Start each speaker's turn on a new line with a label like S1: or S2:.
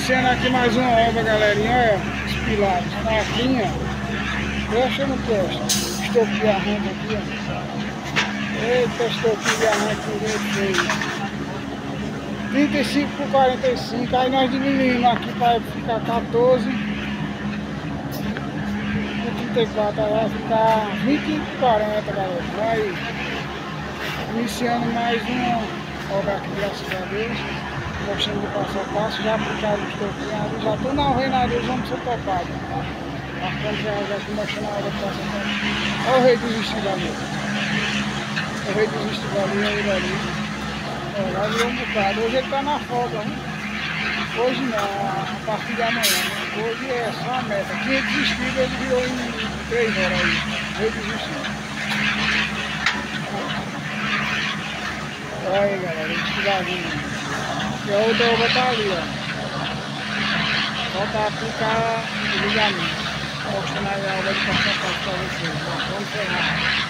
S1: Iniciando aqui mais uma obra, galerinha. Olha, os pilares na linha. Presta ou não presta? Estopinho de arranque aqui, ó. Eita, estopinho de arranque feio. 35 por 45. Aí nós diminuímos aqui para ficar 14. 34, aí vai ficar 25 por 40, galera. Aí, iniciando mais uma obra aqui, graças a Deus. Mostrando de passo a passo, já aplicaram os toquinhos, já estou na alvenaria, vamos ser topados. Marcando já aqui, mostrando a hora de passo a passo. Olha o rei dos vestidos ali. O rei dos vestidos ali, ele ali. Olha, lá virou um bocado. Hoje ele está na folga, hein? Hoje não, a partir de amanhã. Né? Hoje é só a meta. 500 vestidos ele virou em 3 horas aí. O rei dos vestidos. Olha aí, galera, o vestidazinho. E a outra obra tá ali, ó. Falta aplicar o ligamento. Mostrando aí a obra de passar para vocês. Vamos ferrar.